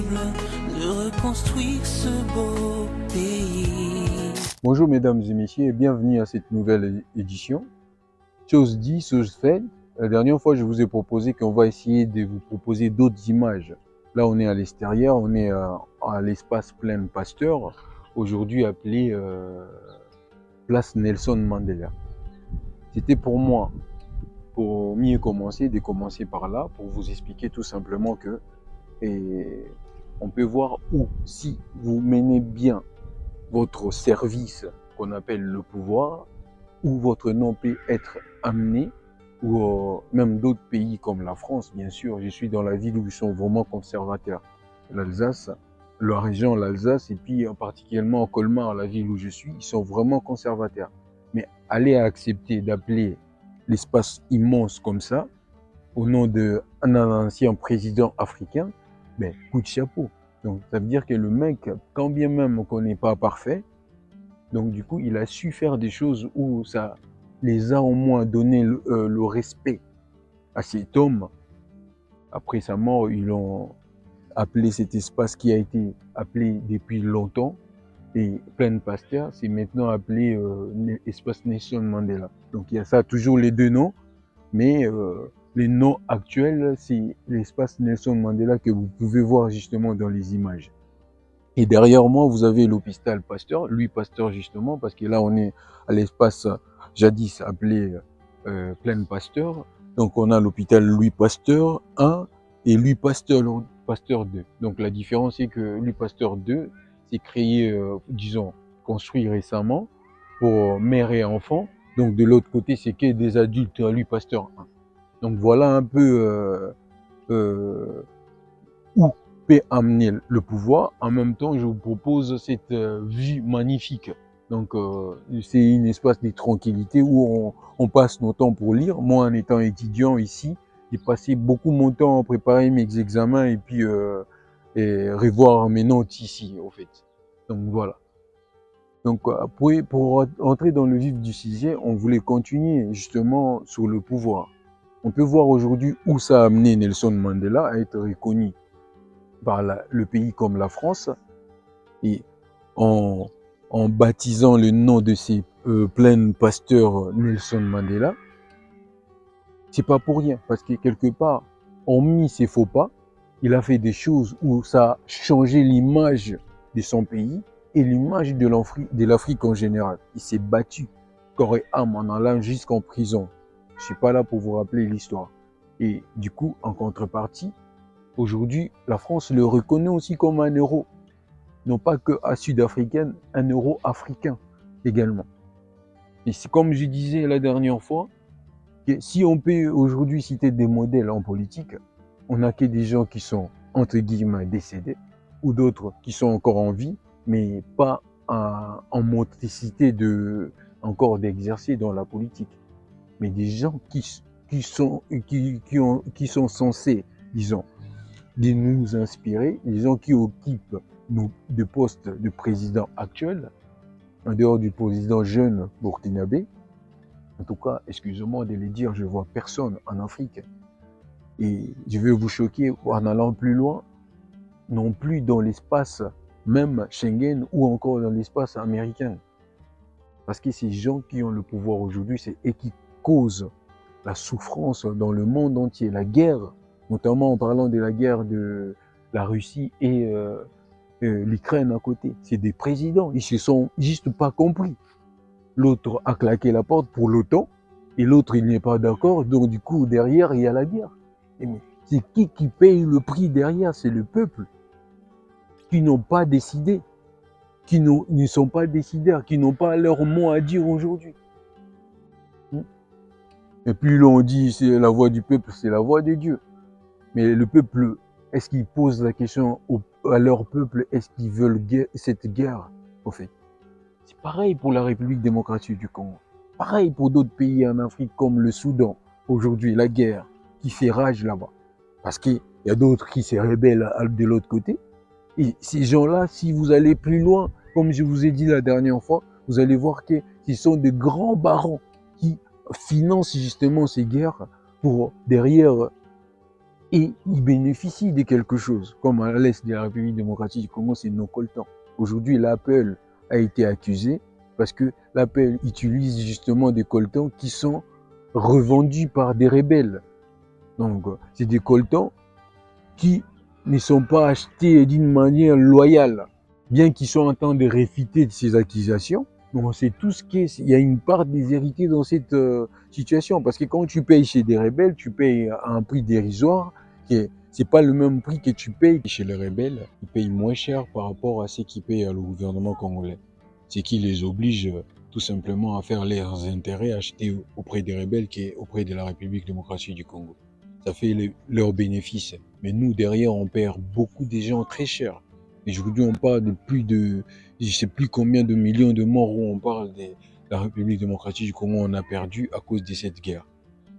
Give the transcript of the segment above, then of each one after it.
de reconstruire ce beau pays. Bonjour mesdames et messieurs et bienvenue à cette nouvelle édition. Chose dit, chose faite. La dernière fois, je vous ai proposé qu'on va essayer de vous proposer d'autres images. Là, on est à l'extérieur, on est à l'espace Plein Pasteur, aujourd'hui appelé Place Nelson Mandela. C'était pour moi, pour mieux commencer, de commencer par là, pour vous expliquer tout simplement que on peut voir où, si vous menez bien votre service qu'on appelle le pouvoir, où votre nom peut être amené, ou même d'autres pays comme la France, bien sûr. Je suis dans la ville où ils sont vraiment conservateurs. L'Alsace, la région, l'Alsace, et puis particulièrement Colmar, la ville où je suis, ils sont vraiment conservateurs. Mais aller accepter d'appeler l'espace immense comme ça, au nom d'un ancien président africain, ben, coup de chapeau. Donc, ça veut dire que le mec, quand bien même qu'on n'est pas parfait, donc du coup, il a su faire des choses où ça les a au moins donné le respect à cet homme. Après sa mort, ils ont appelé cet espace qui a été appelé depuis longtemps, et Plein Pasteur, c'est maintenant appelé espace Nelson Mandela. Donc il y a ça, toujours les deux noms, mais les noms actuels, c'est l'espace Nelson Mandela que vous pouvez voir justement dans les images. Et derrière moi, vous avez l'hôpital Pasteur, Louis Pasteur justement, parce que là, on est à l'espace jadis appelé Plein Pasteur. Donc, on a l'hôpital Louis Pasteur 1 et Louis Pasteur 2. Donc, la différence, c'est que Louis Pasteur 2, c'est créé, disons, construit récemment pour mère et enfants. Donc, de l'autre côté, c'est que des adultes à Louis Pasteur 1. Donc, voilà un peu où peut amener le pouvoir. En même temps, je vous propose cette vue magnifique. Donc, c'est une espace de tranquillité où on passe nos temps pour lire. Moi, en étant étudiant ici, j'ai passé beaucoup mon temps à préparer mes examens et puis et revoir mes notes ici, au fait. Donc, voilà. Donc, pour entrer dans le vif du sujet, on voulait continuer justement sur le pouvoir. On peut voir aujourd'hui où ça a amené Nelson Mandela à être reconnu par le pays comme la France, et en baptisant le nom de ces Plein Pasteur Nelson Mandela, c'est pas pour rien, parce que quelque part, hormis ses faux pas, il a fait des choses où ça a changé l'image de son pays et l'image de l'Afrique en général. Il s'est battu corps et âme en allant jusqu'en prison. Je suis pas là pour vous rappeler l'histoire. Et du coup, en contrepartie, aujourd'hui, la France le reconnaît aussi comme un héros. Non pas que à sud-africaine, un héros africain également. Et c'est comme je disais la dernière fois, que si on peut aujourd'hui citer des modèles en politique, on n'a que des gens qui sont entre guillemets décédés, ou d'autres qui sont encore en vie, mais pas en motricité encore d'exercer dans la politique. Mais des gens qui sont censés, disons, de nous inspirer, les gens qui occupent des postes de président actuels, en dehors du président jeune burkinabé. En tout cas, excusez-moi de le dire, je ne vois personne en Afrique. Et je vais vous choquer en allant plus loin, non plus dans l'espace même Schengen ou encore dans l'espace américain. Parce que ces gens qui ont le pouvoir aujourd'hui, c'est eux qui causent la souffrance dans le monde entier, la guerre, notamment en parlant de la guerre de la Russie et l'Ukraine à côté. C'est des présidents, ils se sont juste pas compris. L'autre a claqué la porte pour l'OTAN et l'autre il n'est pas d'accord, donc du coup derrière il y a la guerre. C'est qui paye le prix derrière? C'est le peuple qui n'ont pas décidé, qui ne sont pas décideurs, qui n'ont pas leur mot à dire aujourd'hui. Et puis l'on dit c'est la voix du peuple, c'est la voix de Dieu. Mais le peuple, est-ce qu'ils posent la question à leur peuple, est-ce qu'ils veulent cette guerre, au fait? C'est pareil pour la République démocratique du Congo. Pareil pour d'autres pays en Afrique comme le Soudan. Aujourd'hui, la guerre qui fait rage là-bas. Parce qu'il y a d'autres qui se rebellent de l'autre côté. Et ces gens-là, si vous allez plus loin, comme je vous ai dit la dernière fois, vous allez voir que ce sont de grands barons qui financent justement ces guerres pour derrière et ils bénéficient de quelque chose. Comme à l'est de la République démocratique du Congo, c'est nos coltans. Aujourd'hui, l'APL a été accusé parce que l'APL utilise justement des coltans qui sont revendus par des rebelles. Donc, c'est des coltans qui ne sont pas achetés d'une manière loyale, bien qu'ils soient en train de réfuter de ces accusations. Donc, c'est tout ce qui est, il y a une part des vérités dans cette situation, parce que quand tu payes chez des rebelles, tu payes à un prix dérisoire, c'est pas le même prix que tu payes chez les rebelles. Ils payent moins cher par rapport à ce qu'ils payent à le gouvernement congolais. C'est qui les oblige tout simplement à faire leurs intérêts achetés auprès des rebelles qu'auprès de la République démocratique du Congo. Ça fait leurs bénéfices. Mais nous, derrière, on perd beaucoup de gens très chers. Et aujourd'hui, on parle de plus de, je ne sais plus combien de millions de morts où on parle de la République démocratique du Congo, on a perdu à cause de cette guerre.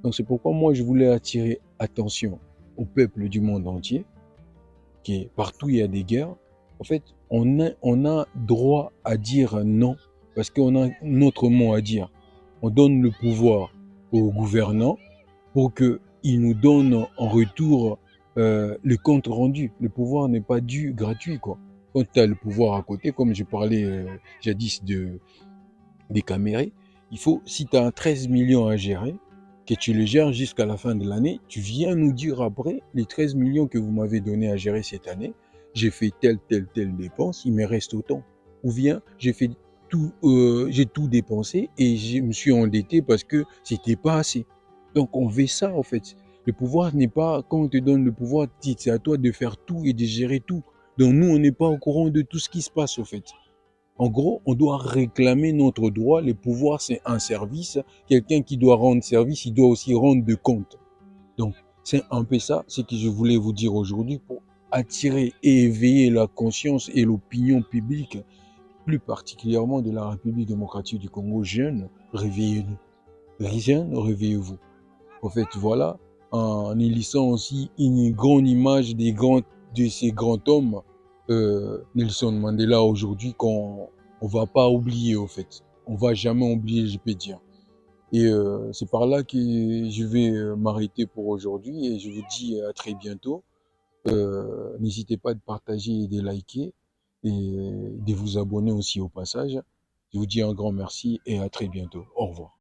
Donc c'est pourquoi moi, je voulais attirer attention au peuple du monde entier, qui est partout il y a des guerres. En fait, on a droit à dire non, parce qu'on a notre mot à dire. On donne le pouvoir aux gouvernants pour qu'ils nous donnent en retour le compte rendu. Le pouvoir n'est pas dû gratuit, quoi. Quand tu as le pouvoir à côté, comme j'ai parlé jadis des camérés, il faut, si tu as 13 millions à gérer, que tu le gères jusqu'à la fin de l'année, tu viens nous dire après, les 13 millions que vous m'avez donné à gérer cette année, j'ai fait telle dépense, il me reste autant. Ou bien, j'ai tout dépensé et je me suis endetté parce que c'était pas assez. Donc, on veut ça, en fait. Le pouvoir n'est pas, quand on te donne le pouvoir, c'est à toi de faire tout et de gérer tout. Donc, nous, on n'est pas au courant de tout ce qui se passe, en fait. En gros, on doit réclamer notre droit. Le pouvoir, c'est un service. Quelqu'un qui doit rendre service, il doit aussi rendre de compte. Donc, c'est un peu ça, ce que je voulais vous dire aujourd'hui pour attirer et éveiller la conscience et l'opinion publique, plus particulièrement de la République démocratique du Congo. Jeunes, réveillez-nous. Jeunes, réveillez-vous. En fait, voilà, en élissant aussi une grande image de ces grands hommes, Nelson Mandela aujourd'hui, qu'on on va pas oublier, au fait. On va jamais oublier, je peux dire. Et c'est par là que je vais m'arrêter pour aujourd'hui et je vous dis à très bientôt. N'hésitez pas de partager et de liker et de vous abonner aussi au passage. Je vous dis un grand merci et à très bientôt. Au revoir.